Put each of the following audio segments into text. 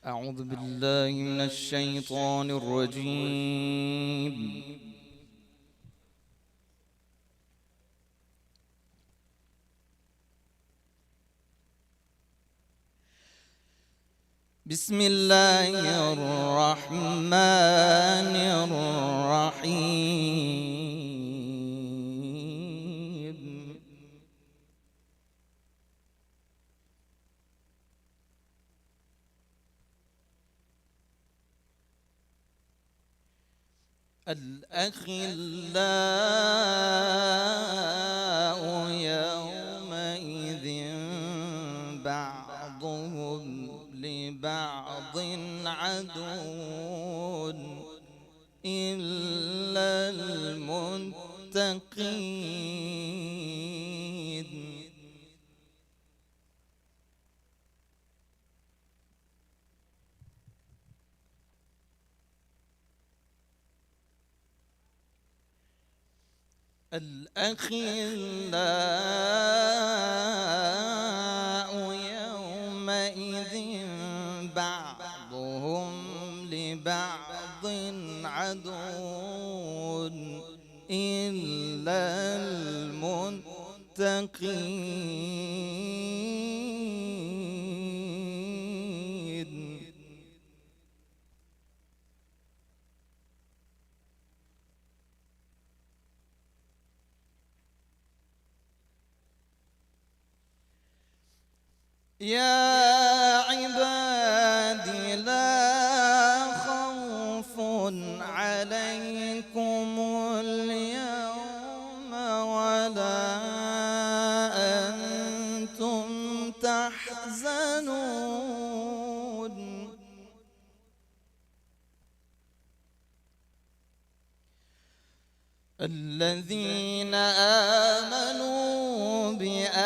أعوذ بالله من الشيطان الرجيم. بسم الله الرحمن الرحيم. الأخلاء يومئذ بعضهم لبعض عدو إلا المتقين. الأخلاء يومئذ بعضهم لبعض عدو إلا المتقين. يا عبادي لا خوف عليكم اليوم ولا أنتم تحزنون. الذين آمنوا بآياتنا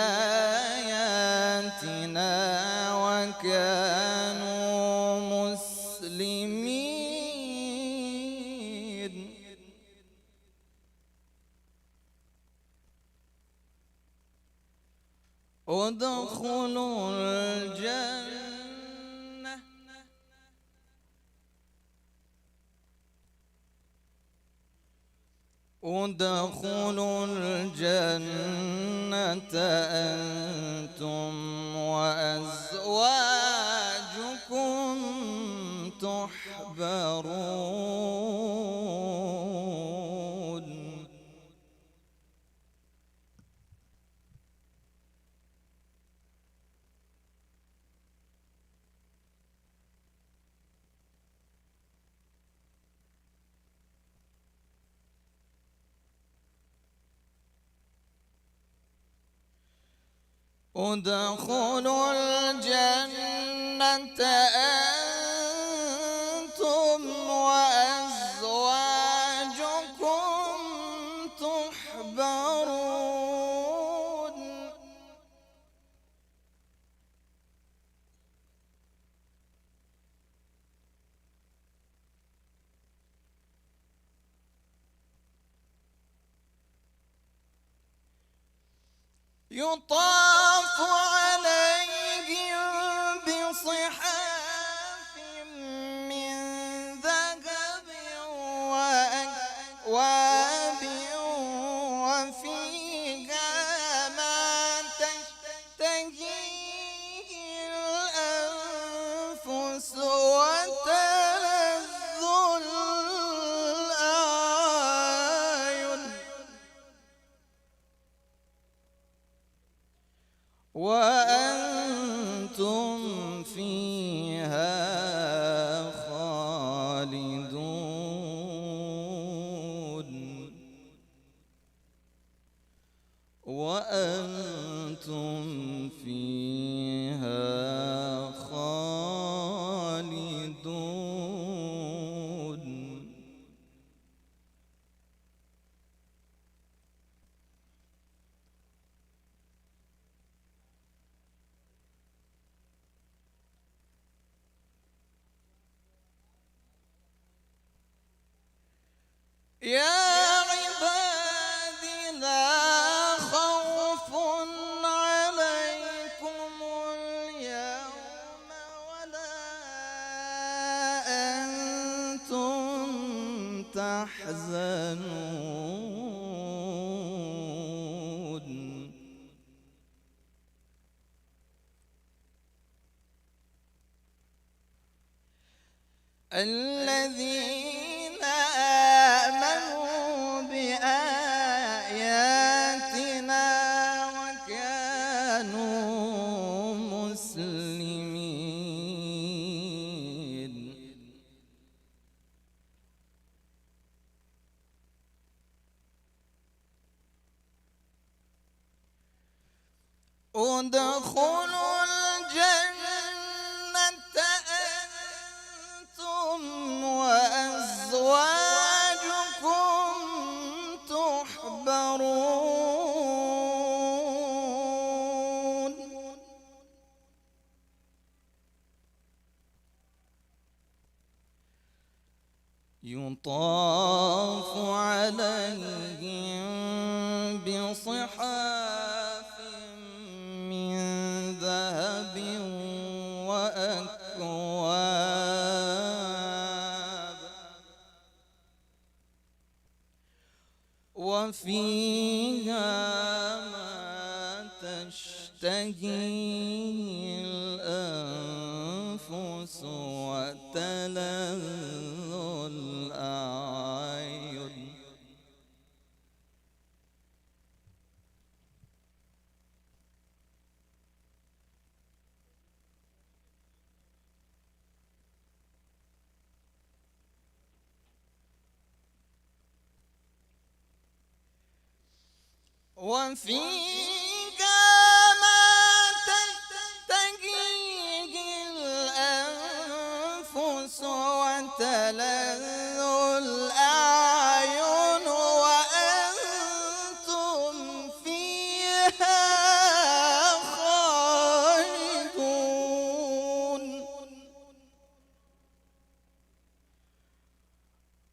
وكانوا مسلمين ادخلوا الجنة أنتم وأزواجكم تحبرون. ادخلوا الجنة أنتم وأزواجكم تحبرون. يطاف عليهم بصحاف من ذهب وأكواب وفيها ما تشتهيه الأنفس وتلذ الأعين وأنتم فيها خالدون. وأنتم فيها خالدون. تحزنون الذين آمنوا بآياتنا وكانوا مسلمين ادخلوا الجنة أنتم وأزواجكم تحبرون يطاف عليهم بصحاف من ذهب وأكواب وفيها ما تشتهي الأنفس وتلذ الأعين وفيها ما تشتهيه الأنفس وتلذ الأعين وأنتم فيها خالدون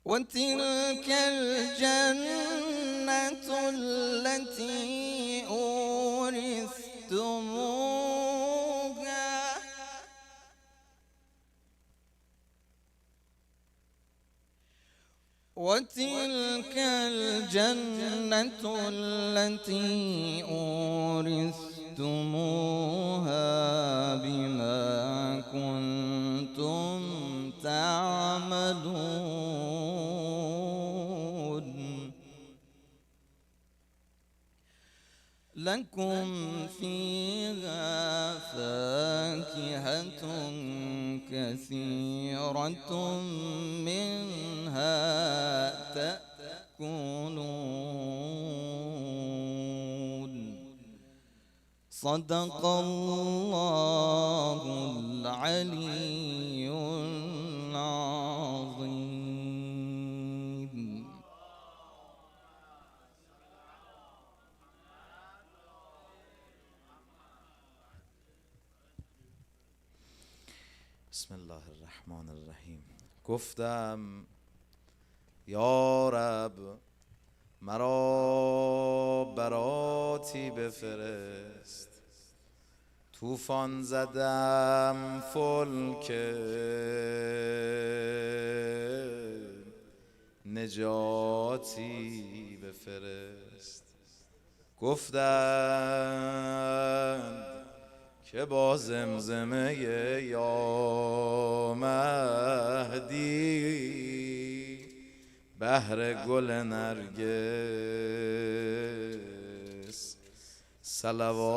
وتلك الجنة التي أورثتموها وتلك الجنة التي أورثتموها بما كنتم تعملون لكم فيها فاكهة كثيرة منها تأكلون صدق الله العلي العظيم. بسم الله الرحمن الرحیم. گفتم یا رب مرا براتی بفرست، طوفان زدم فلک نجاتی بفرست. گفتند که با زمزمه یا مهدی بهر گل نرگس صلواتی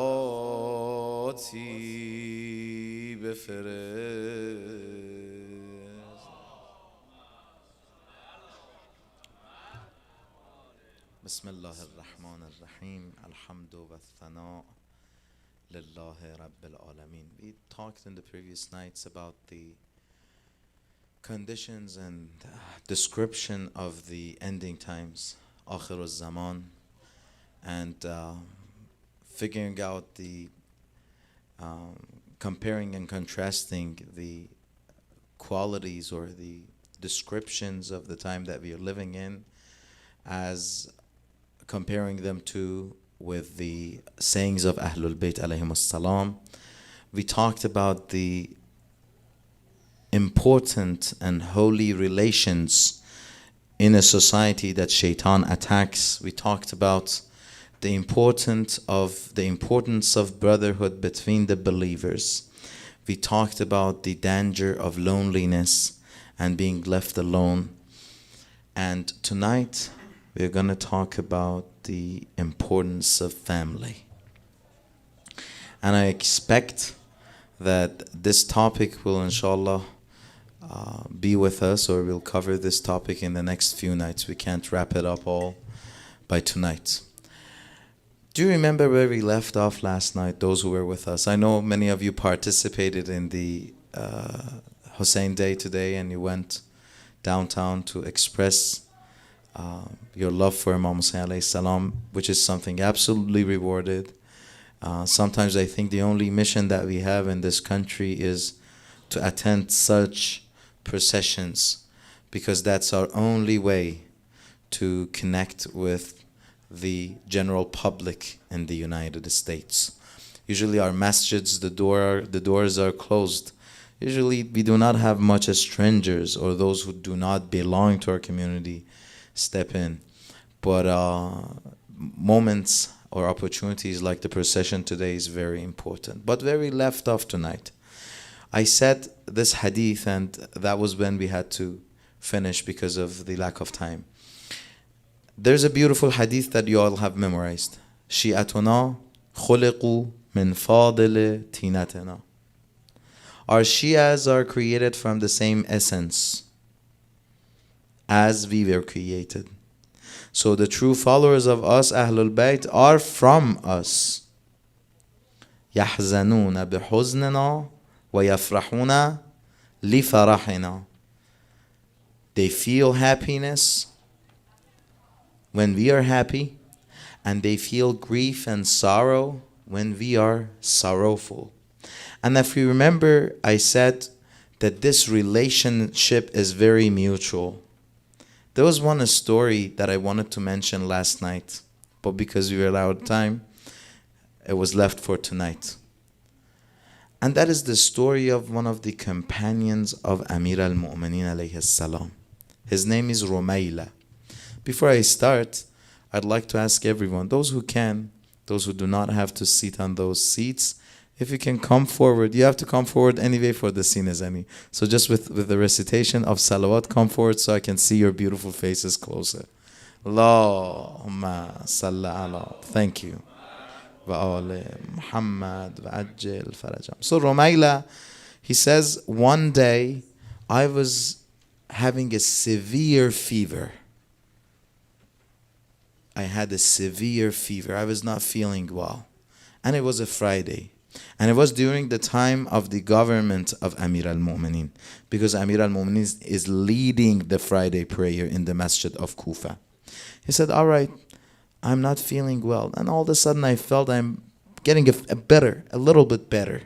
بفرست. بسم الله الرحمن الرحیم. الحمد و الثناء لله رب العالمین. We talked in the previous nights about the conditions and description of the ending times, Akhir al-Zaman, and figuring out the comparing and contrasting the qualities or the descriptions of the time that we are living in, as comparing them to with the sayings of Ahlul Bayt alayhim as-salam. We talked about the important and holy relations in a society that shaitan attacks. We talked about the importance of brotherhood between the believers. We talked about the danger of loneliness and being left alone. And tonight we're going to talk about the importance of family. And I expect that this topic will inshallah be with us, or we'll cover this topic in the next few nights. We can't wrap it up all by tonight. Do you remember where we left off last night, those who were with us? I know many of you participated in the Hussein Day today, and you went downtown to express your love for Imam Hussein alayhi salam, which is something absolutely rewarded. Sometimes I think the only mission that we have in this country is to attend such processions, because that's our only way to connect with the general public in the United States. Usually our masjids, the doors are closed. Usually we do not have much as strangers or those who do not belong to our community step in. But moments or opportunities like the procession today is very important. But where we left off tonight, I said this hadith, and that was when we had to finish because of the lack of time. There's a beautiful hadith that you all have memorized. Shi'atuna khuliqu min fadil tinatina. Our Shias are created from the same essence as we were created. So the true followers of us, Ahlul Bayt, are from us. يحزنون بحزننا ويفرحون لفرحنا. They feel happiness when we are happy, and they feel grief and sorrow when we are sorrowful. And if you remember, I said that this relationship is very mutual. There was one story that I wanted to mention last night, but because we were out of time, it was left for tonight. And that is the story of one of the companions of Amir al-Mu'mineen alayhi salam. His name is Rumayla. Before I start, I'd like to ask everyone, those who can, those who do not have to sit on those seats, if you can come forward. You have to come forward anyway for the scene as any. So just with the recitation of salawat, come forward so I can see your beautiful faces closer. Allahumma salli ala. Thank you. Muhammad wa'ajjil farajam. So Rumayla, he says, one day I was having a severe fever. I had a severe fever. I was not feeling well. And it was a Friday. And it was during the time of the government of Amir al-Mu'mineen, because Amir al-Mu'mineen is leading the Friday prayer in the masjid of Kufa. He said, all right, I'm not feeling well. And all of a sudden I felt I'm getting a little bit better.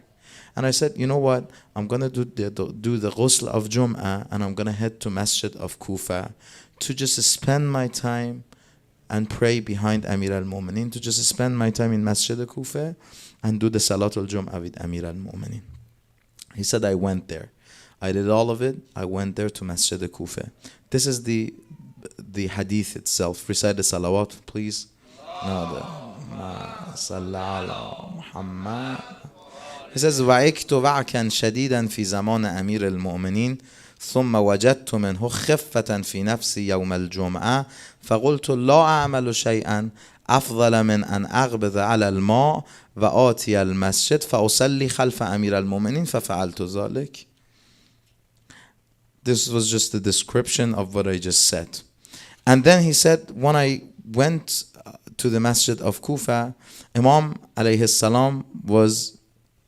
And I said, you know what? I'm going to do the ghusl of Jum'ah, and I'm going to head to masjid of Kufa to just spend my time and pray behind Amir al-Mu'mineen, to just spend my time in masjid of Kufa and do the Salatul Jum'ah with Amir al-Mu'mineen. He said, I went there. I did all of it. I went there to Masjid al-Kufa. This is the hadith itself. Recite the salawat, please. He says, وَعِكْتُ وَعْكًا شَدِيدًا فِي زَمَانِ أمير المؤمنين ثم وجدت منه خفة في نفسي يوم الجمعة فقلت لا أعمل شيئا أفضل من أن أغبط على الماء وآتي المسجد فأصلي خلف أمير المؤمنين ففعلت ذلك. This was just the description of what I just said. And then he said, when I went to the masjid of Kufa, Imam alayhi salam was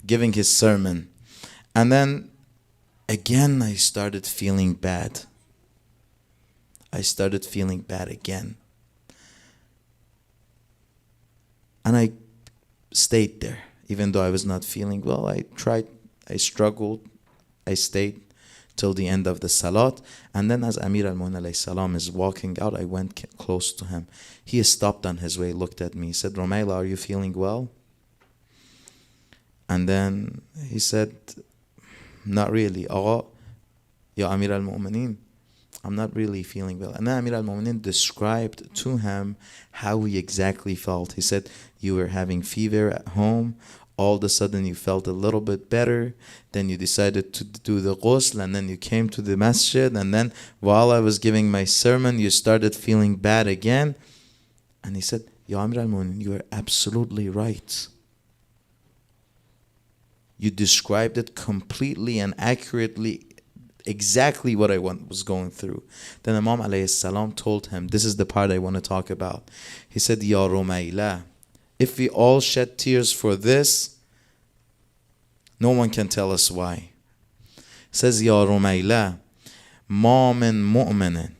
giving his sermon. And then again I started feeling bad. I started feeling bad again. And I stayed there. Even though I was not feeling well, I tried, I struggled, I stayed till the end of the salat. And then as Amir al-Mu'mineen alayhi salam is walking out, I went close to him. He stopped on his way, looked at me. He said, Rumayla, are you feeling well? And then he said, not really. Ya Amir al-Mu'mineen, I'm not really feeling well. And then Amir al-Mu'minin described to him how he exactly felt. He said, you were having fever at home. All of a sudden you felt a little bit better. Then you decided to do the ghusl, and then you came to the masjid. And then while I was giving my sermon, you started feeling bad again. And he said, Ya Amir al-Mu'minin, you are absolutely right. You described it completely and accurately, exactly what I was going through. Then Imam alayhi salam told him, this is the part I want to talk about. He said, Ya Rumayla, if we all shed tears for this, no one can tell us why. He says, Ya Rumayla, ma min mu'minin,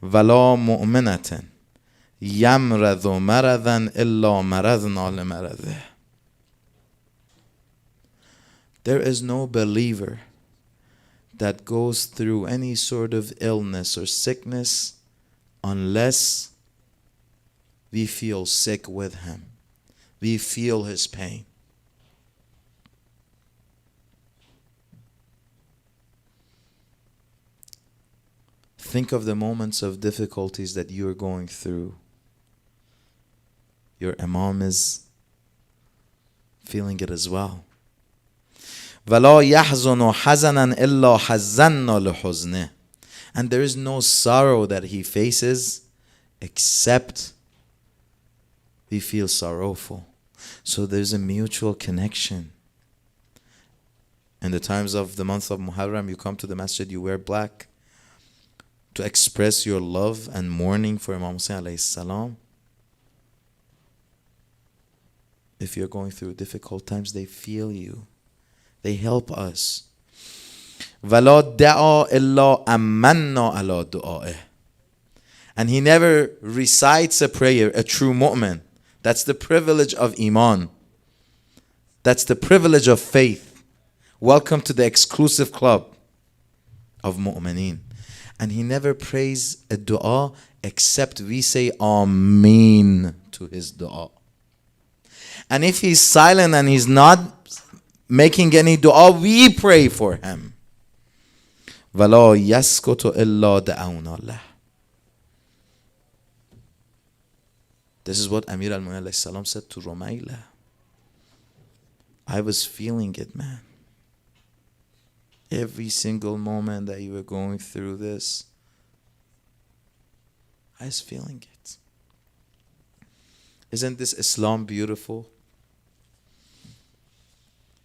wala mu'minatin, yamradhu maradan illa maradna limaradhih. There is no believer that goes through any sort of illness or sickness unless we feel sick with him. We feel his pain. Think of the moments of difficulties that you are going through. Your imam is feeling it as well. وَلَا يَحْزُنُ حَزَنًا إِلَّا حَزَّنَّا لِحُزْنِهِ. And there is no sorrow that he faces except we feel sorrowful. So there's a mutual connection. In the times of the month of Muharram, you come to the masjid, you wear black to express your love and mourning for Imam Hussein alayhi salam. If you're going through difficult times, they feel you. They help us. وَلَا دَعَى إِلَّا أَمَّنَّا عَلَى دُعَائِهِ. And he never recites a prayer, a true mu'min. That's the privilege of iman. That's the privilege of faith. Welcome to the exclusive club of mu'mineen. And he never prays a dua except we say Ameen to his dua. And if he's silent and he's not making any dua, we pray for him. وَلَا يَسْكُتُ إِلَّا دَعَوْنَا لَهُ. This is what Amir al-Mu'minin said to Rumayla. I was feeling it, man. Every single moment that you were going through this, I was feeling it. Isn't this Islam beautiful?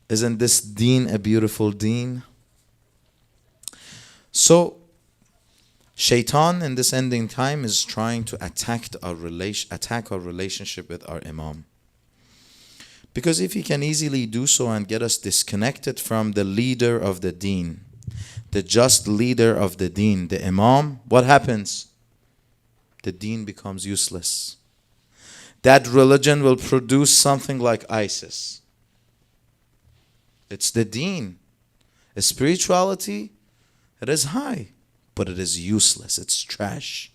Isn't this deen a beautiful deen? So, Shaitan in this ending time is trying to attack our relationship with our Imam. Because if he can easily do so and get us disconnected from the leader of the deen, the just leader of the deen, the Imam, what happens? The deen becomes useless. That religion will produce something like ISIS. It's the deen. Spirituality, it is high, but it is useless. It's trash.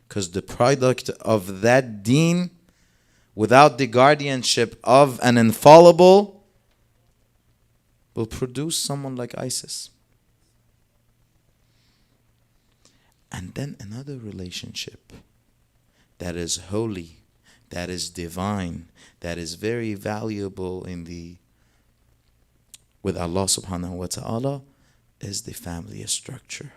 Because the product of that deen, without the guardianship of an infallible, will produce someone like ISIS. And then another relationship that is holy, that is divine, that is very valuable with Allah subhanahu wa ta'ala is the family structure.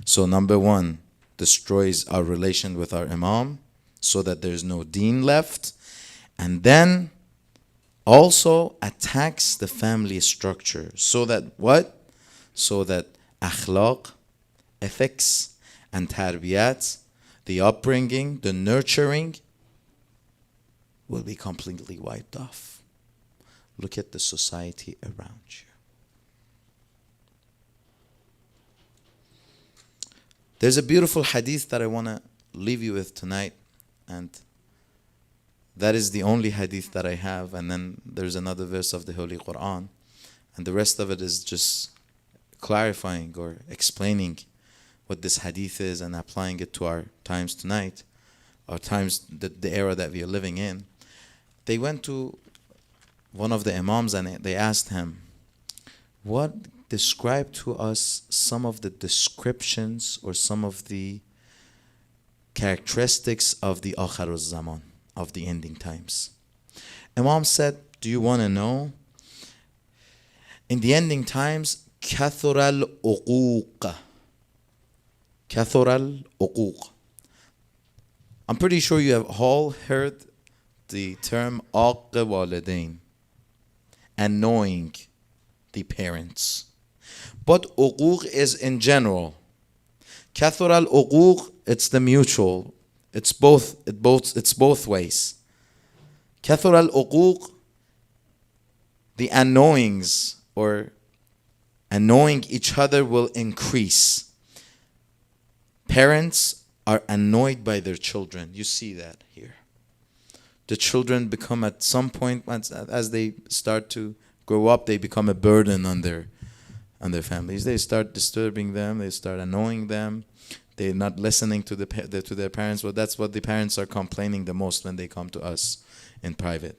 So number one, destroys our relation with our Imam so that there's no deen left. And then also attacks the family structure. So that what? So that akhlaq, ethics, and tarbiyat, the upbringing, the nurturing, will be completely wiped off. Look at the society around you. There's a beautiful hadith that I want to leave you with tonight, and that is the only hadith that I have. And then there's another verse of the Holy Quran, and the rest of it is just clarifying or explaining what this hadith is and applying it to our times tonight, our times, the era that we are living in. They went to one of the imams and they asked him, Describe to us some of the descriptions or some of the characteristics of the Akhir zaman, of the ending times. Imam said, do you want to know? In the ending times, كثر العقوق. كثر العقوق. I'm pretty sure you have all heard the term عق والدين, annoying the parents. But uquq is in general. كثر العقوق, it's the mutual. It's both ways. كثر العقوق, the annoyings or annoying each other will increase. Parents are annoyed by their children. You see that here. The children become at some point, as they start to grow up, they become a burden on their families. They start disturbing them. They start annoying them. They're not listening to their parents. Well, that's what the parents are complaining the most when they come to us in private.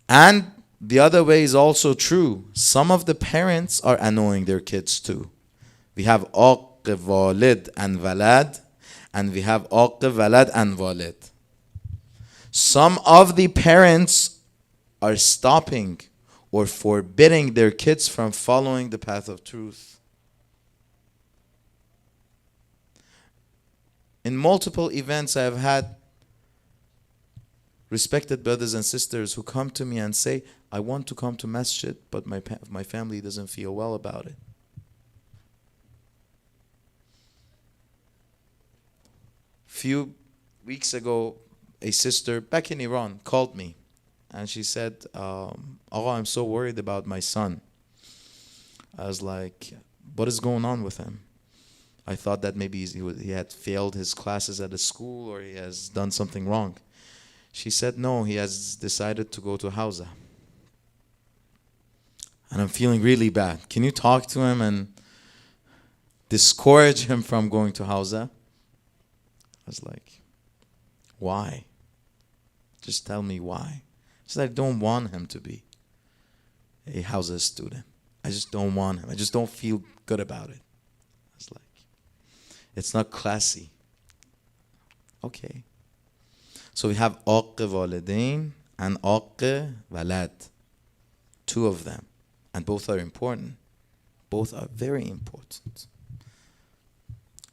And the other way is also true. Some of the parents are annoying their kids too. We have aq walid and walad, and we have aq walad and walid. Some of the parents are stopping or forbidding their kids from following the path of truth. In multiple events, I have had respected brothers and sisters who come to me and say, I want to come to masjid, but my family doesn't feel well about it. Few weeks ago, a sister back in Iran called me and she said, Allah, I'm so worried about my son. I was like, what is going on with him? I thought that maybe he had failed his classes at a school or he has done something wrong. She said, no, he has decided to go to Hausa. And I'm feeling really bad. Can you talk to him and discourage him from going to Hausa? I was like, why? Just tell me why. She said, I don't want him to be a Hausa student. I just don't want him. I just don't feel good about it. I was like, it's not classy. Okay. So we have aq walidain and aq walad. Two of them. And both are important. Both are very important.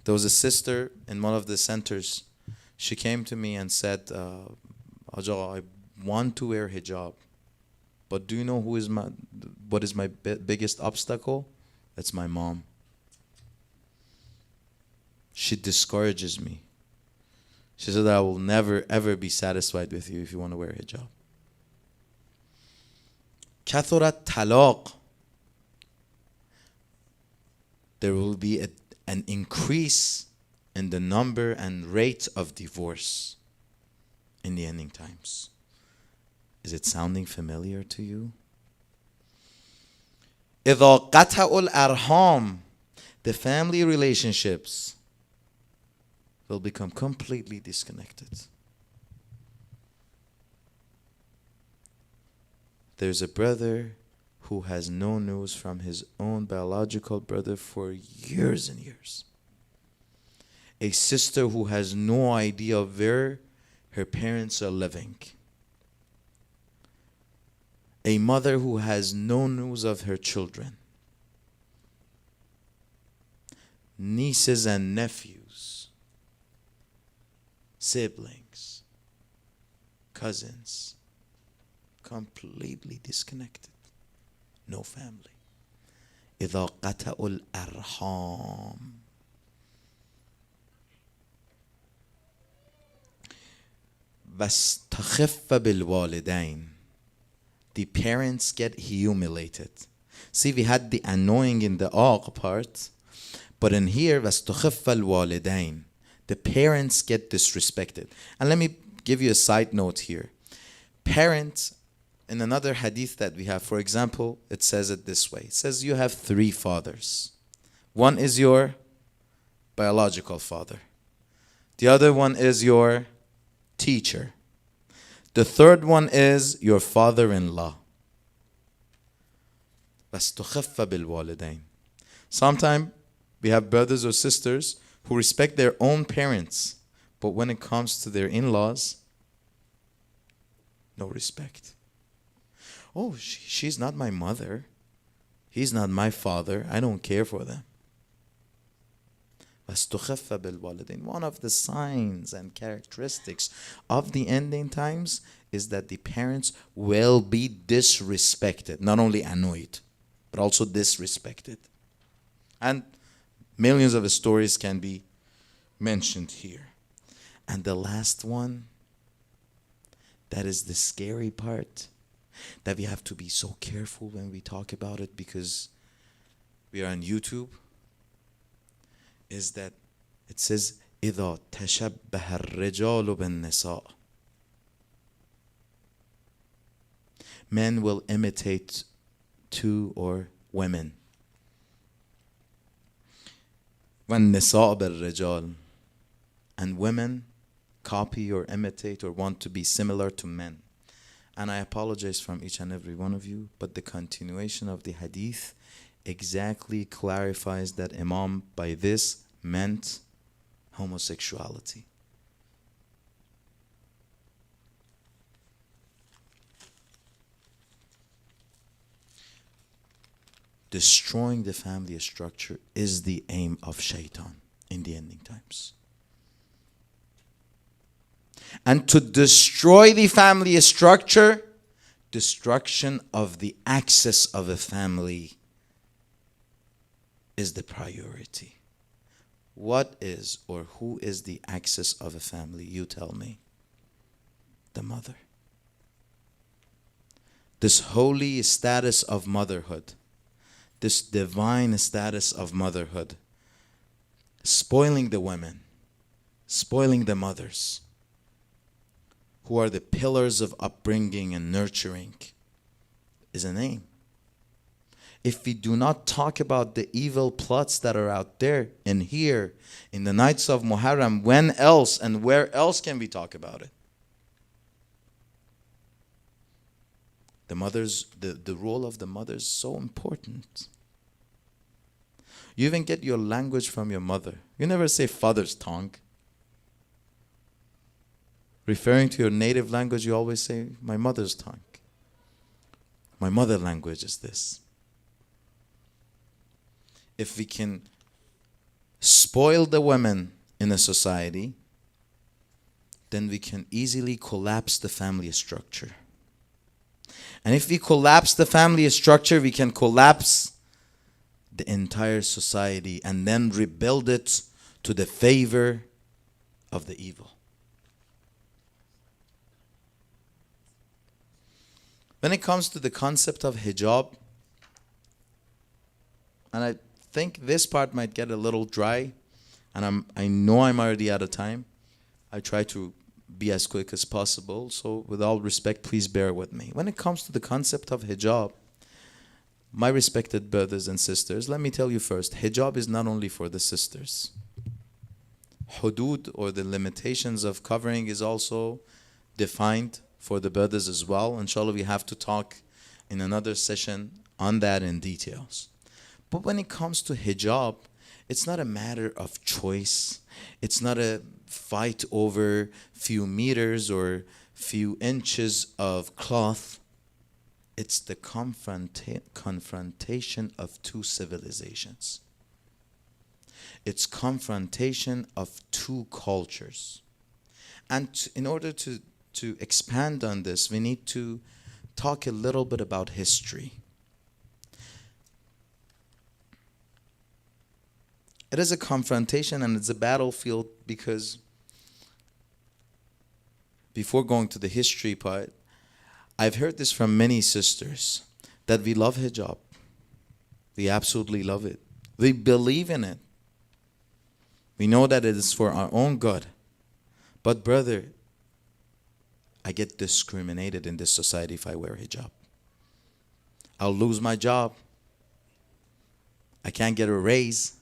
There was a sister in one of the centers. She came to me and said, Ajah, I want to wear hijab. But do you know what is my biggest obstacle? It's my mom. She discourages me. She said, I will never ever be satisfied with you if you want to wear hijab. Kathurat talaq. There will be an increase in the number and rate of divorce in the ending times. Is it sounding familiar to you? إِذَا قَطَعُوا الْأَرْحَامِ, the family relationships will become completely disconnected. There's a brother who has no news from his own biological brother for years and years. A sister who has no idea where her parents are living. A mother who has no news of her children. Nieces and nephews. Siblings. Cousins. Completely disconnected. No family. إِذَا قَطَعُوا الْأَرْحَامِ. وَاسْتَخِفَّ بِالْوَالِدَيْنِ. The parents get humiliated. See, we had the annoying in the aq part, but in here, وَاسْتَخِفَّ الْوَالِدَيْنِ. The parents get disrespected. And let me give you a side note here. Parents, in another hadith that we have, for example, it says it this way. It says you have 3 fathers. One is your biological father. The other one is your teacher. The third one is your father-in-law. بس تخف بالوالدين. Sometimes we have brothers or sisters who respect their own parents, but when it comes to their in-laws, no respect. Oh, she's not my mother. He's not my father. I don't care for them. بس تخف بالوالدين. One of the signs and characteristics of the ending times is that the parents will be disrespected. Not only annoyed, but also disrespected. And millions of stories can be mentioned here. And the last one, that is the scary part, that we have to be so careful when we talk about it because we are on YouTube, is that it says إذا تشبه الرجال بالنساء. Men will imitate two or women. والنساء بالرجال. And women copy or imitate or want to be similar to men. And I apologize from each and every one of you, but the continuation of the hadith exactly clarifies that Imam by this meant homosexuality. Destroying the family structure is the aim of shaitan in the ending times. And to destroy the family structure, destruction of the axis of a family is the priority. What is or who is the axis of a family? You tell me. The mother. This holy status of motherhood, this divine status of motherhood, spoiling the women, spoiling the mothers, who are the pillars of upbringing and nurturing, is an aim. If we do not talk about the evil plots that are out there and here in the nights of Muharram, when else and where else can we talk about it? The mothers, the role of the mother is so important. You even get your language from your mother. You never say father's tongue. Referring to your native language, you always say my mother's tongue. My mother language is this. If we can spoil the women in a society, then we can easily collapse the family structure. And if we collapse the family structure, we can collapse the entire society and then rebuild it to the favor of the evil. When it comes to the concept of hijab, and I think this part might get a little dry, and I know I'm already out of time. I try to be as quick as possible, so with all respect, please bear with me. When it comes to the concept of hijab, my respected brothers and sisters, let me tell you first, hijab is not only for the sisters. Hudud, or the limitations of covering, is also defined for the brothers as well. Inshallah, we have to talk in another session on that in details. But when it comes to hijab, it's not a matter of choice. It's not a fight over few meters or few inches of cloth. It's the confrontation of two civilizations. It's confrontation of two cultures. And in order to expand on this, we need to talk a little bit about history. It is a confrontation and it's a battlefield because before going to the history part, I've heard this from many sisters that we love hijab. We absolutely love it. We believe in it. We know that it is for our own good. But brother, I get discriminated in this society if I wear hijab. I'll lose my job. I can't get a raise.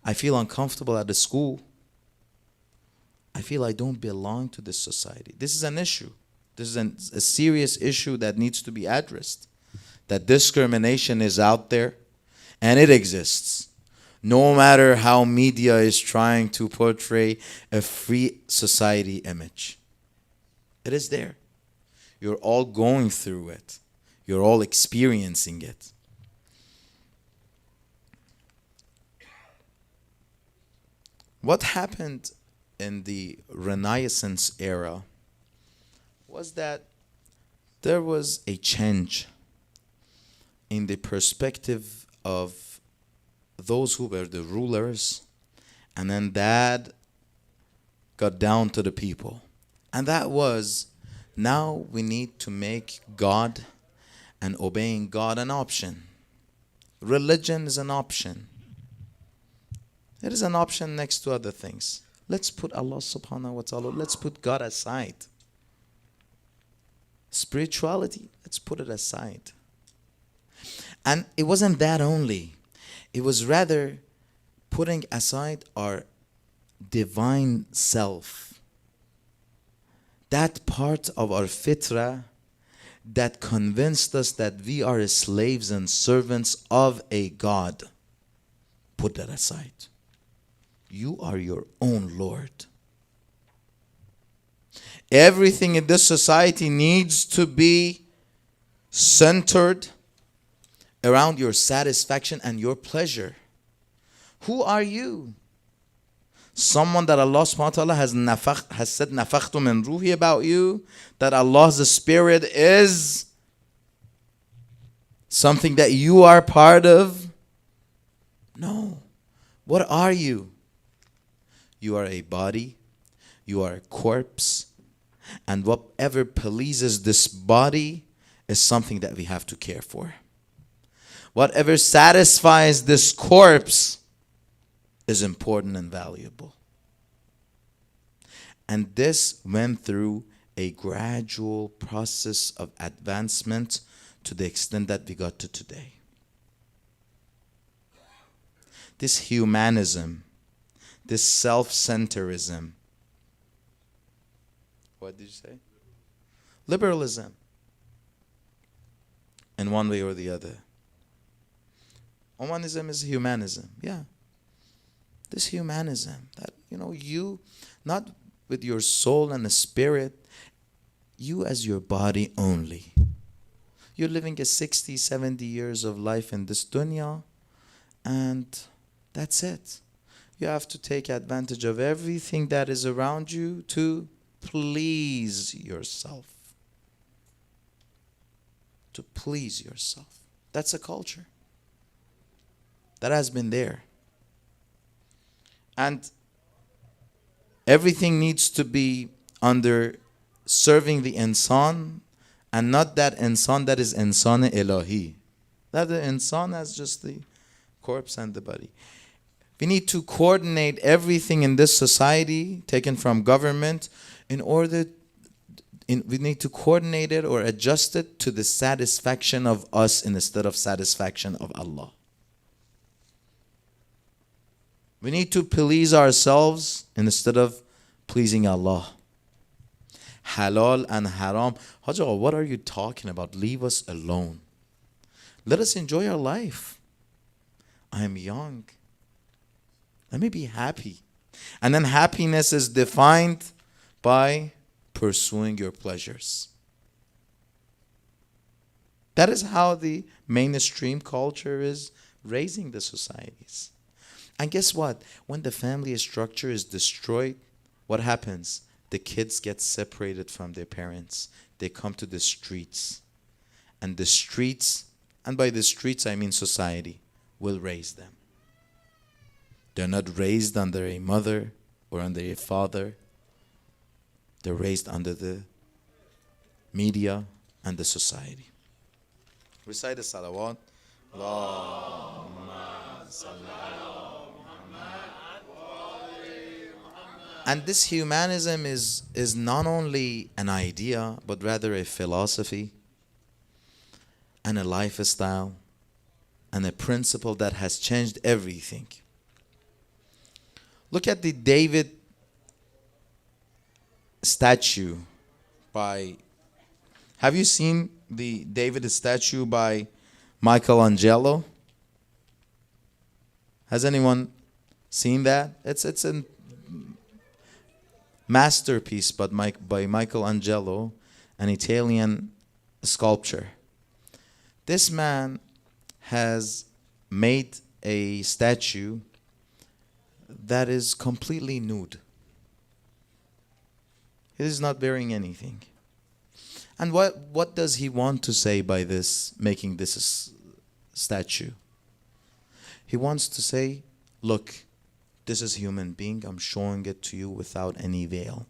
I feel uncomfortable at the school. I feel I don't belong to this society. This is an issue. This is a serious issue that needs to be addressed. that discrimination is out there and it exists. No matter how media is trying to portray a free society image, it is there. You're all going through it. You're all experiencing it. What happened in the Renaissance era was that there was a change in the perspective of those who were the rulers, and then that got down to the people. And that was, now we need to make God and obeying God an option. Religion is an option. It is an option next to other things. Let's put Allah subhanahu wa ta'ala, let's put God aside. Spirituality, let's put it aside. And it wasn't that only. It was rather putting aside our divine self. That part of our fitrah that convinced us that we are slaves and servants of a God. Put that aside. You are your own Lord. Everything in this society needs to be centered around your satisfaction and your pleasure. Who are you? Someone that Allah subhanahu wa ta'ala has said nafakhtu min ruhi about you, that Allah's spirit is something that you are part of? No. What are you? You are a body, you are a corpse, and whatever pleases this body is something that we have to care for. Whatever satisfies this corpse is important and valuable. And this went through a gradual process of advancement to the extent that we got to today. This humanism, this self-centerism. What did you say? Liberalism. In one way or the other. Humanism is humanism. Yeah. This humanism that, you, not with your soul and the spirit, you as your body only. You're living a 60, 70 years of life in this dunya, and that's it. You have to take advantage of everything that is around you to please yourself. To please yourself. That's a culture that has been there. And everything needs to be under serving the insan, and not that insan that is insan ilahi. That the insan as just the corpse and the body. We need to coordinate everything in this society taken from government we need to coordinate it or adjust it to the satisfaction of us instead of satisfaction of Allah. We need to please ourselves instead of pleasing Allah. Halal and haram. Hajj, what are you talking about? Leave us alone. Let us enjoy our life. I am young. Let me be happy. And then happiness is defined by pursuing your pleasures. That is how the mainstream culture is raising the societies. And guess what? When the family structure is destroyed, what happens? The kids get separated from their parents. They come to the streets. And the streets, and by the streets I mean society, will raise them. They're not raised under a mother or under a father. They're raised under the media and the society. Recite the salawat. And this humanism is not only an idea, but rather a philosophy and a lifestyle and a principle that has changed everything. Look at the David statue have you seen the David statue by Michelangelo? Has anyone seen that? It's a masterpiece by Michelangelo, an Italian sculptor. This man has made a statue that is completely nude. He is not wearing anything. And what does he want to say by this, making this statue? He wants to say, look, this is a human being. I'm showing it to you without any veil.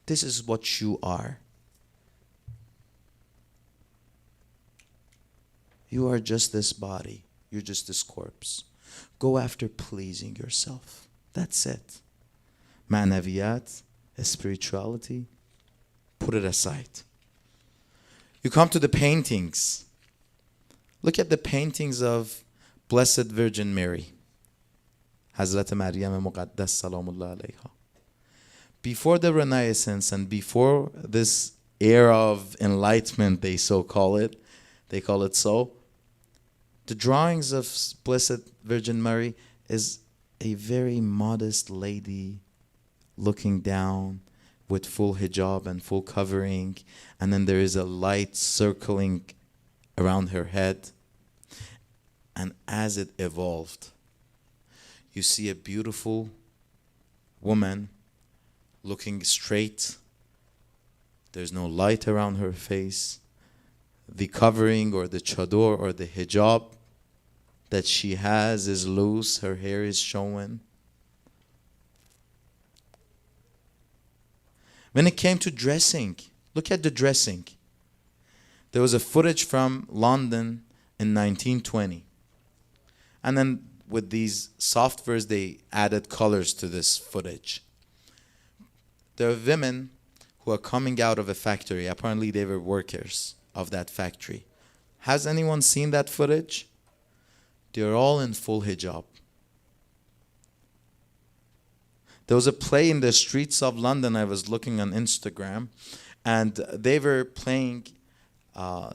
This is what you are. You are just this body. You're just this corpse. Go after pleasing yourself. That's it. Ma'naviyat, spirituality, put it aside. You come to the paintings. Look at the paintings of Blessed Virgin Mary. Hazrat Maryam Muqaddas Salamullah alayha. Before the Renaissance and before this era of enlightenment, they call it so, the drawings of Blessed Virgin Mary is a very modest lady looking down with full hijab and full covering, and then there is a light circling around her head. And as it evolved, you see a beautiful woman looking straight. There's no light around her face. The covering or the chador or the hijab that she has is loose. Her hair is showing. When it came to dressing, look at the dressing. There was a footage from London in 1920. And then with these softwares, they added colors to this footage. There are women who are coming out of a factory. Apparently, they were workers of that factory. Has anyone seen that footage? They're all in full hijab. There was a play in the streets of London. I was looking on Instagram, and they were playing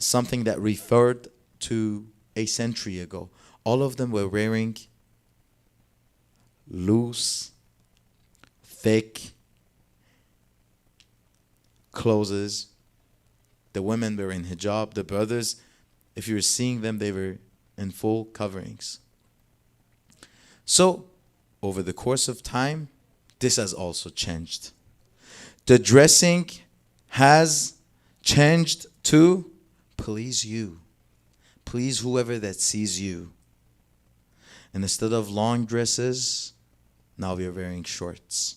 something that referred to a century ago. All of them were wearing loose, thick clothes. The women were in hijab. The brothers, if you were seeing them, they were in full coverings. So, over the course of time, this has also changed. The dressing has changed to please you. Please whoever that sees you. And instead of long dresses, now we are wearing shorts.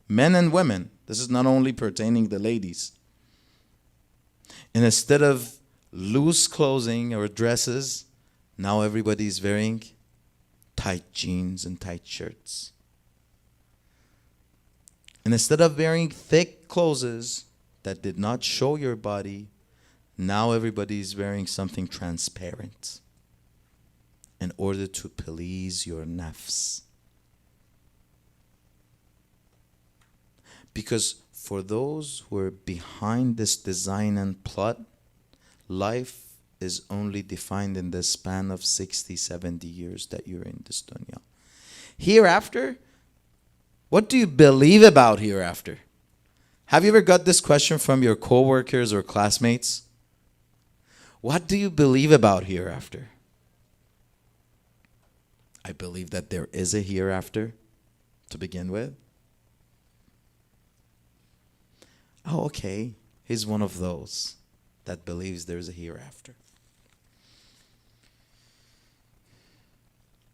Men and women. This is not only pertaining to ladies. And instead of loose clothing or dresses, now everybody is wearing tight jeans and tight shirts. And instead of wearing thick clothes that did not show your body, now everybody is wearing something transparent in order to please your nafs. Because for those who are behind this design and plot, life is only defined in the span of 60, 70 years that you're in this dunya. Hereafter, what do you believe about hereafter? Have you ever got this question from your coworkers or classmates? What do you believe about hereafter? I believe that there is a hereafter to begin with. Oh, okay. He's one of those that believes there's a hereafter.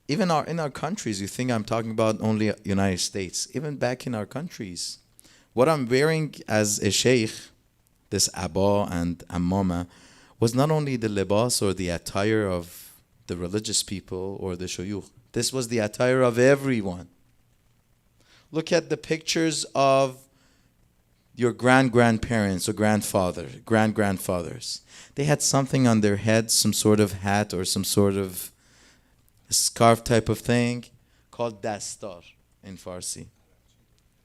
Even in our countries, you think I'm talking about only United States. Even back in our countries, what I'm wearing as a sheikh, this abba and ammama, was not only the libas or the attire of the religious people or the shuyukh. This was the attire of everyone. Look at the pictures of your grandparents or grandgrandfathers. They had something on their head, some sort of hat or some sort of scarf type of thing called dastar in Farsi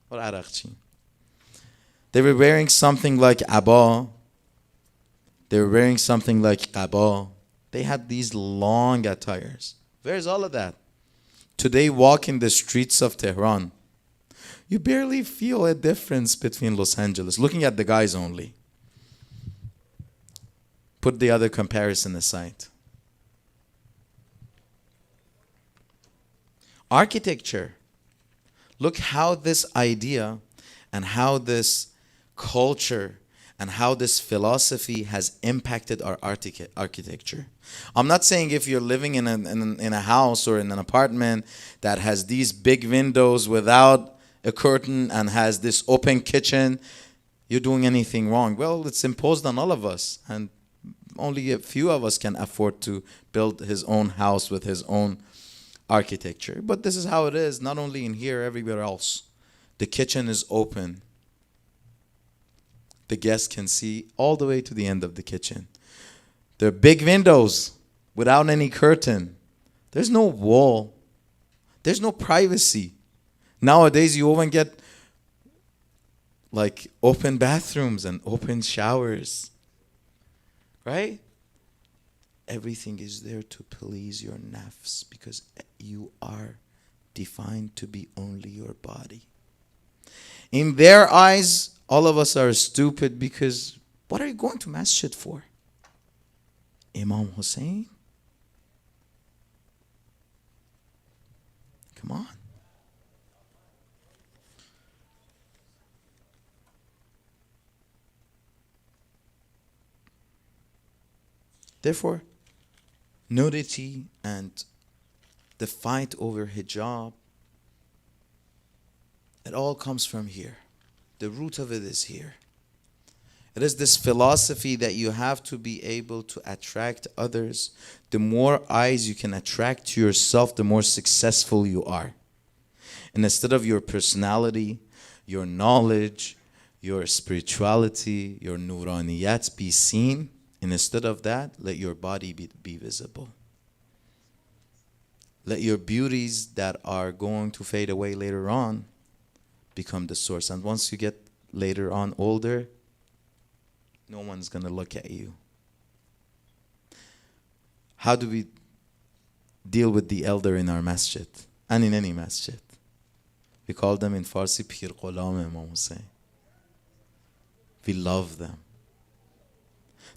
or Araqchi. They were wearing something like abba, They were wearing something like qaba. They had these long attires. Where's all of that? Today, walk in the streets of Tehran. You barely feel a difference between Los Angeles. Looking at the guys only. Put the other comparison aside. Architecture. Look how this idea and how this culture and how this philosophy has impacted our architecture. I'm not saying if you're living in a house or in an apartment that has these big windows without a curtain and has this open kitchen, you're doing anything wrong. Well, it's imposed on all of us, and only a few of us can afford to build his own house with his own architecture. But this is how it is, not only in here, everywhere else. The kitchen is open. The guests can see all the way to the end of the kitchen. There are big windows without any curtain. There's no wall. There's no privacy. Nowadays, you even get like open bathrooms and open showers. Right? Everything is there to please your nafs because you are defined to be only your body. In their eyes, all of us are stupid because what are you going to masjid for? Imam Hussein? Come on. Therefore, nudity and the fight over hijab, it all comes from here. The root of it is here. It is this philosophy that you have to be able to attract others. The more eyes you can attract to yourself, the more successful you are. And instead of your personality, your knowledge, your spirituality, your nuraniyat be seen, and instead of that, let your body be visible. Let your beauties that are going to fade away later on become the source. And once you get later on older, no one's going to look at you. How do we deal with the elder in our masjid and in any masjid? We call them in Farsi Pir Ghulam Imam Hussein. We love them.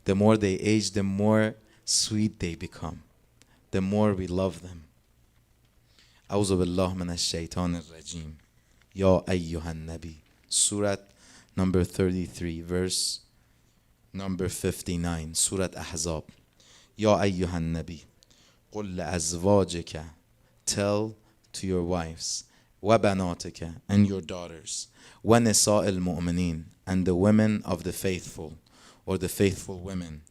The more they age, the more sweet they become. The more we love them. أعوذ بالله من الشيطان الرجيم يا أيها النبي. Surah number 33, verse number 59, Surah Ahzab. يا أيها النبي قل لأزواجك, tell to your wives, وبناتك, and your daughters, ونساء المؤمنين, and the women of the faithful, or the faithful women,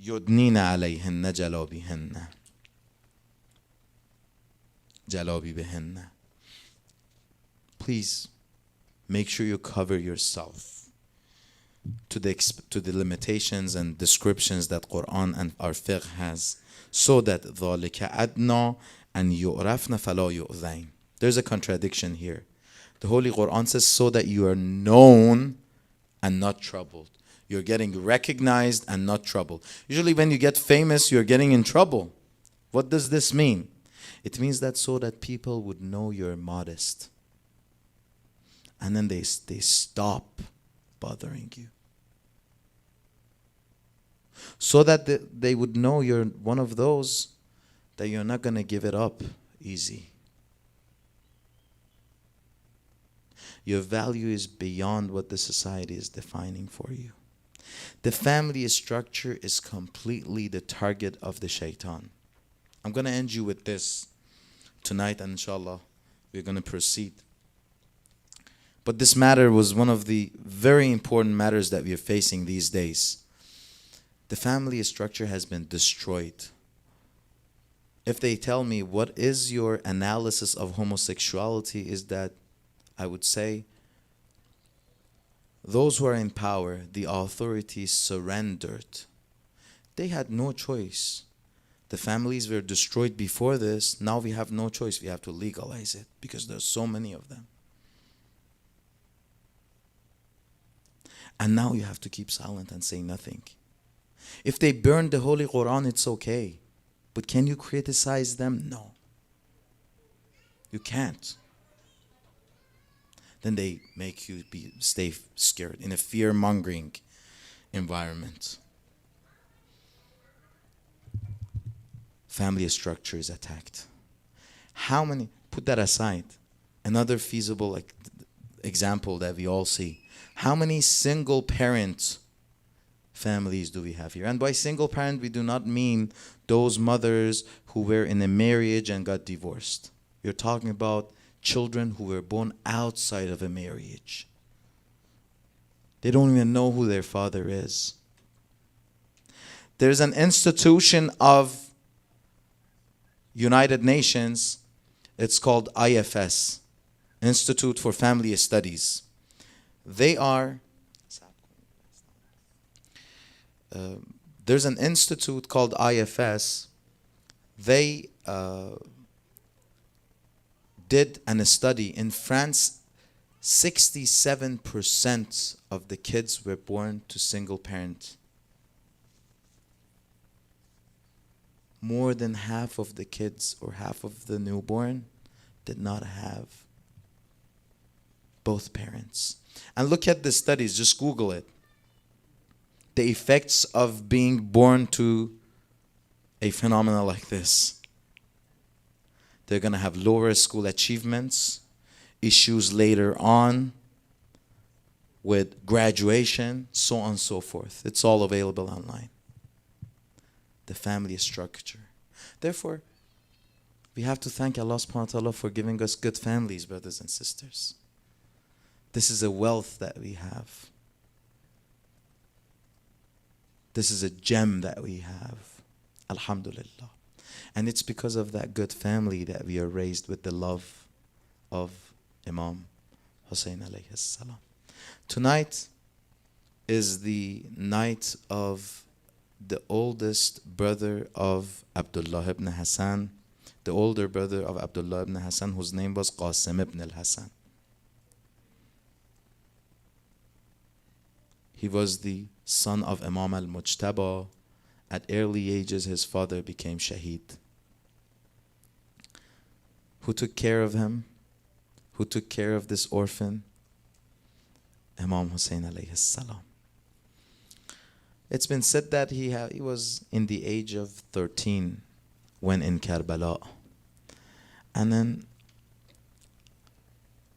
يدنين عليهن جلابيهن, جلابي بهن. Please make sure you cover yourself to the limitations and descriptions that Quran and our fiqh has, so that ذَلِكَ أَدْنَى أَنْ يُعْرَفْنَ فَلَا يُؤْذَيْنَ. There's a contradiction here. The Holy Quran says so that you are known and not troubled. You're getting recognized and not troubled. Usually when you get famous, you're getting in trouble. What does this mean? It means that so that people would know you're modest. And then they stop bothering you. So that they would know you're one of those that you're not going to give it up easy. Your value is beyond what the society is defining for you. The family structure is completely the target of the shaitan. I'm going to end you with this tonight, and inshallah, we're going to proceed. But this matter was one of the very important matters that we are facing these days. The family structure has been destroyed. If they tell me, what is your analysis of homosexuality, is that I would say, those who are in power, the authorities surrendered. They had no choice. The families were destroyed before this. Now we have no choice. We have to legalize it because there's so many of them. And now you have to keep silent and say nothing. If they burn the Holy Quran, it's okay. But can you criticize them? No. You can't. Then they make you stay scared in a fear-mongering environment. Family structure is attacked. How many, put that aside, another feasible example that we all see. How many single parent families do we have here? And by single parent, we do not mean those mothers who were in a marriage and got divorced. We're talking about children who were born outside of a marriage. They don't even know who their father is. There's an institution of United Nations. It's called IFS, Institute for Family Studies. There's an institute called IFS. They did a study. In France, 67% of the kids were born to single parents. More than half of the kids or half of the newborn did not have both parents. And look at the studies, just Google it. The effects of being born to a phenomenon like this. They're going to have lower school achievements, issues later on with graduation, so on and so forth. It's all available online. The family structure. Therefore, we have to thank Allah subhanahu wa ta'ala for giving us good families, brothers and sisters. This is a wealth that we have. This is a gem that we have. Alhamdulillah. And it's because of that good family that we are raised with the love of Imam Hussein alayhi salam. Tonight is the night of the oldest brother of Abdullah ibn Hassan, the older brother of Abdullah ibn Hassan, whose name was Qasim ibn al-Hassan. He was the son of Imam al-Mujtaba. At early ages, his father became shaheed. Who took care of him? Who took care of this orphan? Imam Hussein alayhi salam. It's been said that he was in the age of 13 when in Karbala. And then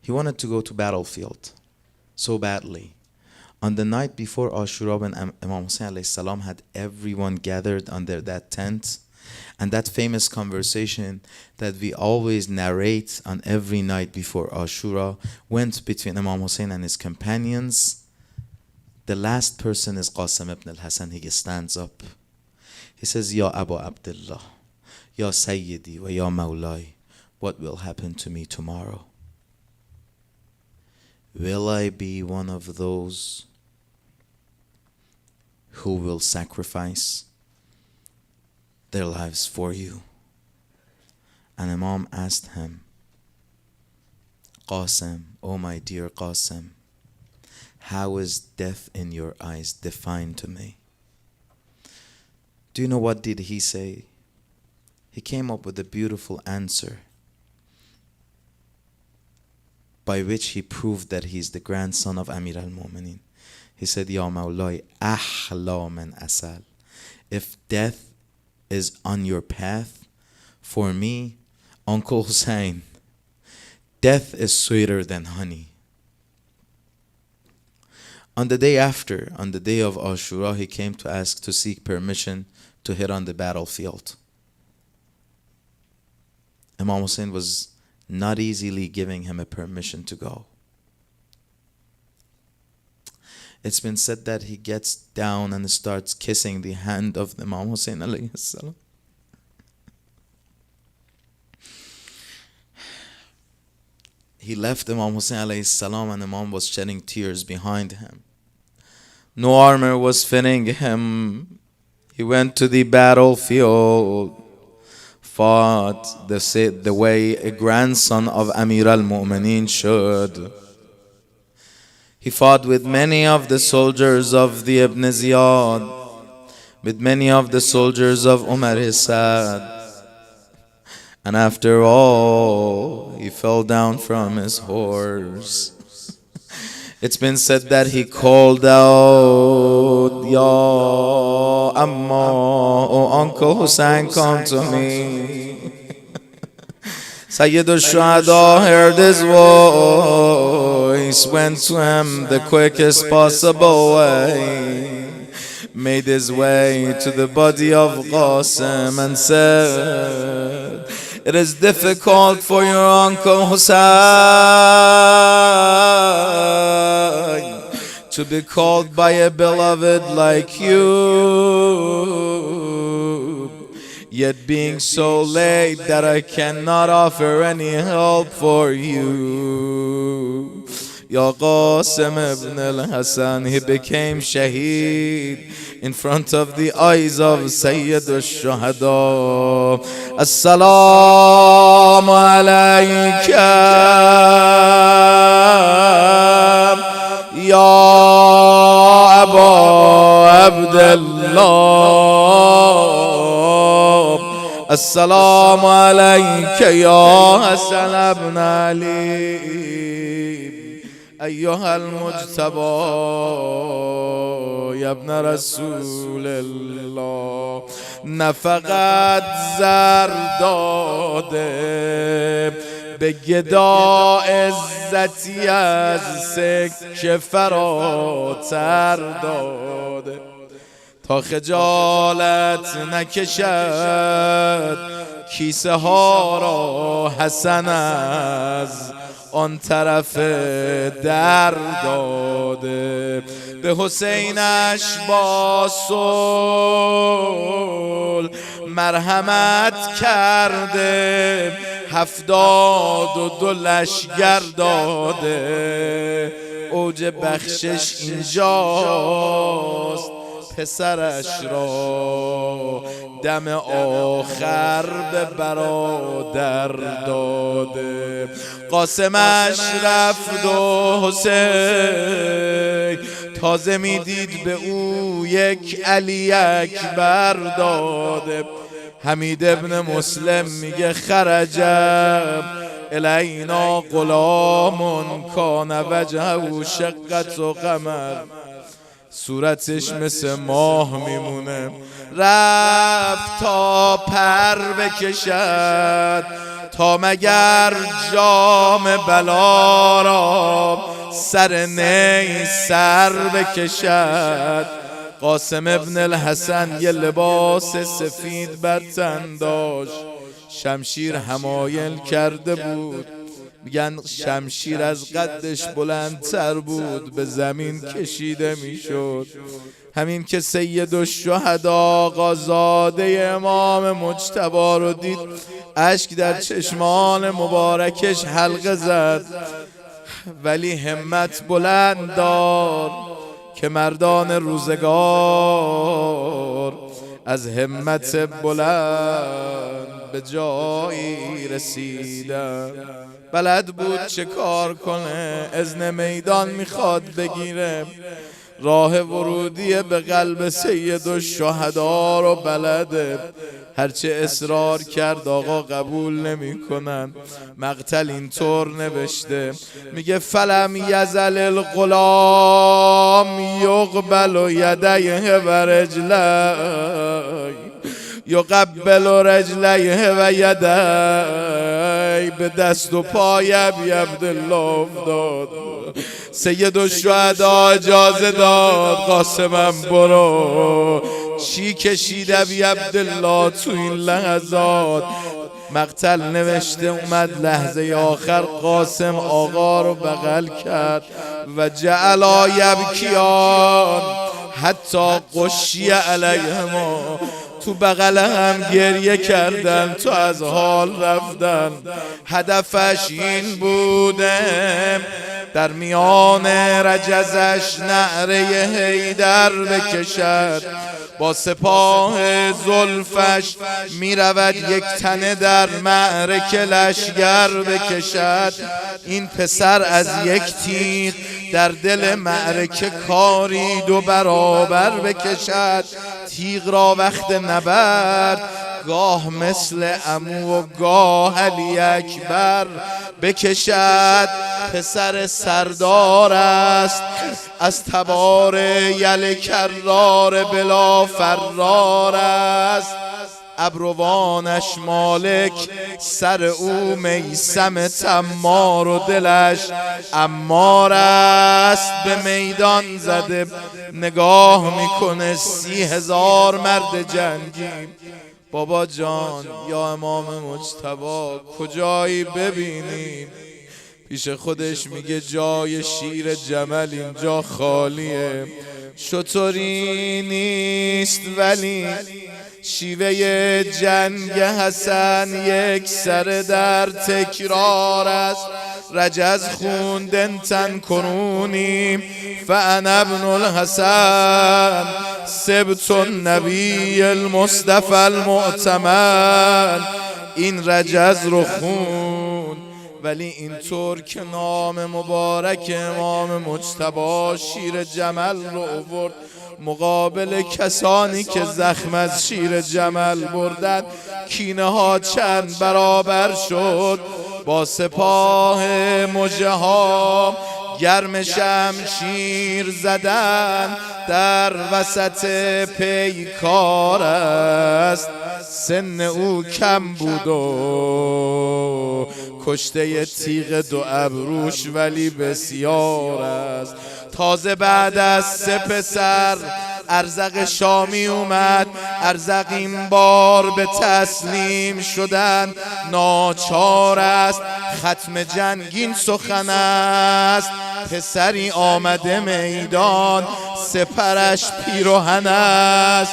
he wanted to go to battlefield so badly. On the night before Ashura, when Imam Hussein alayhi salam had everyone gathered under that tent, and that famous conversation that we always narrate on every night before Ashura went between Imam Hussein and his companions. The last person is Qasim ibn al-Hassan. He stands up. He says, Ya Abu Abdullah, Ya Sayyidi wa Ya Mawlai, what will happen to me tomorrow? Will I be one of those who will sacrifice their lives for you? And Imam asked him, Qasim, oh my dear Qasim, how is death in your eyes defined to me? Do you know what did he say? He came up with a beautiful answer by which he proved that he is the grandson of Amir al-Mu'mineen. He said, Ya Mawlai, ahla min asal. If death is on your path, for me, Uncle Hussein, death is sweeter than honey. On the day after, on the day of Ashura, he came to seek permission to hit on the battlefield. Imam Hussein was not easily giving him a permission to go. It's been said that he gets down and starts kissing the hand of Imam Hussein alayhi salam. He left Imam Hussein alayhi salam and Imam was shedding tears behind him. No armor was fitting him. He went to the battlefield, fought the way a grandson of Amir al-Mu'mineen should. He fought with many of the soldiers of the Ibn Ziyad, with many of the soldiers of Umar is sad. And after all, he fell down from his horse. It's been said that he called out, Ya Amma, oh Uncle Hussein, come to me. Sayyid al-Shuhada heard his voice, went to him the quickest possible way, made his way to the body of Qasim and said, it is difficult for your Uncle Hussein to be called by a beloved like you, yet being so late that I cannot offer any help for you. Ya Qasim ibn al-Hasan, he became shaheed in front of the eyes of Sayyid al-Shuhada. As-salamu alayka ya Aba Abdullah. As-salamu alayka ya Hasan ibn Ali. أيها المجتبى يا ابن رسول الله. نه فقط زر داده به گدا عزتی از سکه فراتر داده تا خجالت نکشد کیسه ها را حسن از آن طرف در داده. به حسینش با صلح مرحمت کرده 72 لشگر داده. اوج بخشش اینجاست، پسرش را دم آخر به برادر داده. قاسمش رفت و حسین تازه میدید به او یک علی اکبر داده. حمید ابن مسلم میگه خرجم الینا غلام کان وجهه شقت و قمر، صورتش مثل ماه میمونه. رفت تا پر بکشد تا مگر جام بلا را سر نی سر بکشد. قاسم ابن الحسن یه لباس سفید بر تن داشت، شمشیر حمایل کرده بود. میگن شمشیر از قدش بلندتر بود، به زمین کشیده میشد. همین که سید الشهدا آقازاده امام مجتبی رو دید، اشک در چشمان مبارکش حلقه زد. ولی همت بلند دار که مردان روزگار از همت بلند به جایی رسیدن. بلد بود چه کار کنه، اذن میدان میخواد بگیره، راه ورودی به قلب سید الشهدا رو بلده. هرچه اصرار کرد آقا قبول نمی کنن. مقتل اینطور نوشته، میگه فلم یزل الغلام یقبل یدیه و رجلی یقبل رجلیه و یدی. به دست و پای ابی عبدالله افتاد. سید الشهدا اجازه داد، قاسمم برو. چی کشید ابی عبدالله تو این لحظات؟ مقتل نوشته اومد لحظه آخر قاسم آقا رو بغل کرد و جعلا یبکیان حتی قشی علیهما، تو بغل هم گریه کردن، تو از حال رفتن. هدفش این بوده در میان رجزش نعره حیدر بکشد. با سپاه زلفش می رود یک تنه در معرکه لشگر بکشد. این پسر از یک تیغ در دل معرکه کاری 2 برابر بکشد. تیغ را وقت نبرد، گاه مثل عمو و گاه علی اکبر بکشد. پسر سردار است از تبار یل کرار بلا فرار است. ابروانش مالک سر او میسم تمار و دلش امار است. به میدان زده نگاه میکنه 30,000 مرد جنگی. بابا جان یا امام مجتبی کجایی ببینیم؟ پیش خودش میگه جای شیر جمل اینجا خالیه. شطوری نیست ولی شیوه جنگ حسن یک سر در تکرار است. رجز خوندن تن کنونیم فانا ابن الحسن سبت النبی المصطفى المؤتمن. این رجز رو خون ولی اینطور که نام مبارک امام مجتبی شیر جمل رو آورد مقابل کسانی که زخم از شیر جمل بردن، کینه ها چند برابر شد. با سپاه مژه ها گرم شمشیر زدن، در وسط پیکار است. سن او کم بود و کشته تیغ دو ابروش ولی بسیار است. تازه بعد از 3 پسر ارزق شامی اومد. ارزق این بار به تسلیم شدن ناچار است. ختم جنگین سخن است. پسری آمده میدان سپرش پیراهن است.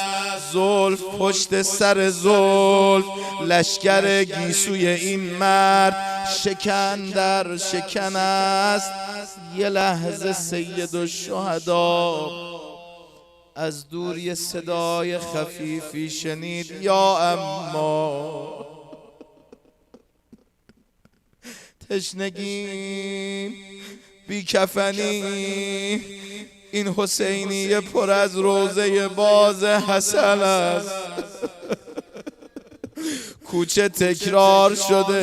زلف پشت سر زلف لشکر گیسوی این مرد شکن در شکن است. یه لحظه سید الشهدا از دور یه صدای خفیفی شنید: یا اما تشنگی بی کفنی، این حسینی پر از روزه باز حسن است. کوچه تکرار شده،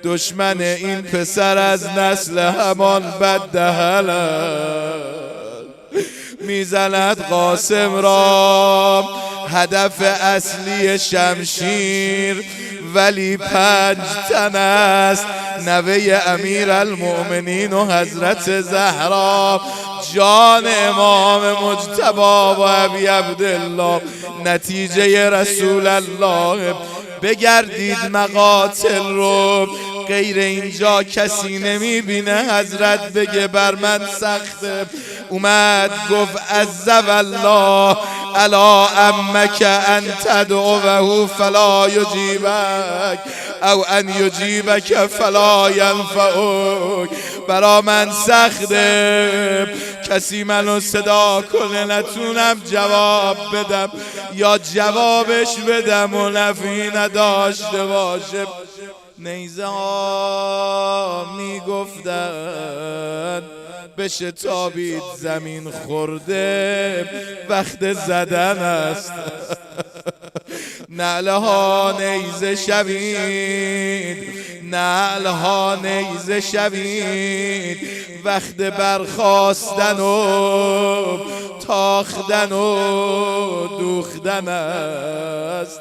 دشمن این پسر از نسل همان بددهن است. میزند قاسم را هدف اصلی شمشیر، ولی 5 تن است. نوه امیر المؤمنین و حضرت زهرا، جان امام مجتبی و ابی عبدالله، نتیجه رسول الله. بگردید مقاتل رو، غیر اینجا کسی نمیبینه حضرت بگه بر من سخته. اومد گفت عز والله الا امک ان تدعوه فلا یجیبک او ان یجیبک فلا ینفعک. برا من سخته کسی منو صدا کنه نتونم جواب بدم، یا جوابش بدم و نفعی نداشته باشه. نیزه ها میگفتن بشه تابید زمین خورده، وقت زدن است. نعلها نیزه شوید، نعلها نیزه شوید، وقت برخاستن و تاختن و دوختن است.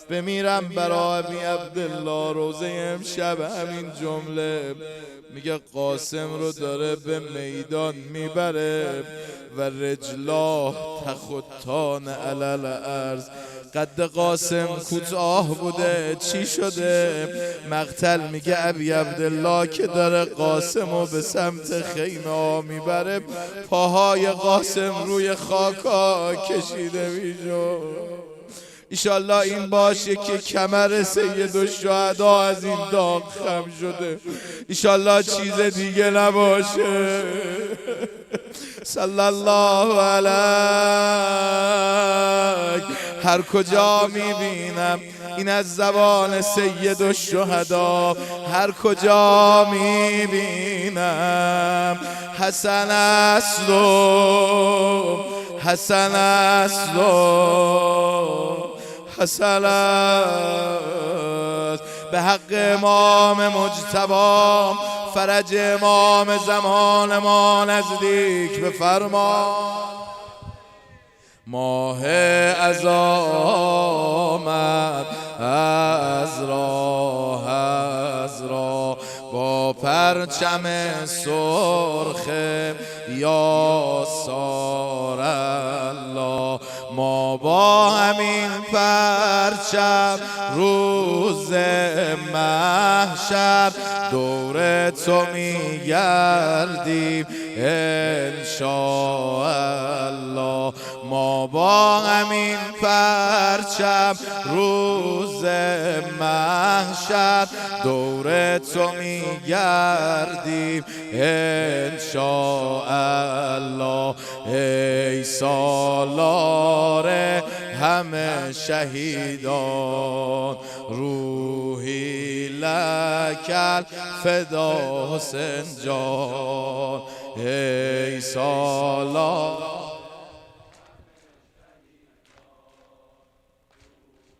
بمیرم برای ابی عبدالله. روزه امشب همین جمله میگه قاسم رو داره به میدان میبره و رجلاه تخطان علل ارض. قد قاسم کوتاه بوده، چی شده؟ مقتل میگه ابی عبدالله که داره قاسم رو به سمت خیمه ها میبره، پاهای قاسم روی خاکا کشیده میشد. ایشالله این باشه که کمر سید الشهدا از این داغ خم شده. ایشالله چیز دیگه نباشه. صلی الله علیک. هر کجا میبینم این از زبان سید الشهدا، هر کجا میبینم حسن است و حسن است و حسن است. به حق امام مجتبی فرج امام زمان ما نزدیک بفرما. ماه از آمد از راه با پرچم سرخ یا سار الله. ما با همین پرچم روز محشر دور تو میگردیم انشاءالله. ما با همین پرچم روز محشر دور تو میگردیم انشاءالله. ای سالار همه شهیدان روحی لکل فدا حسین جان. ای سالار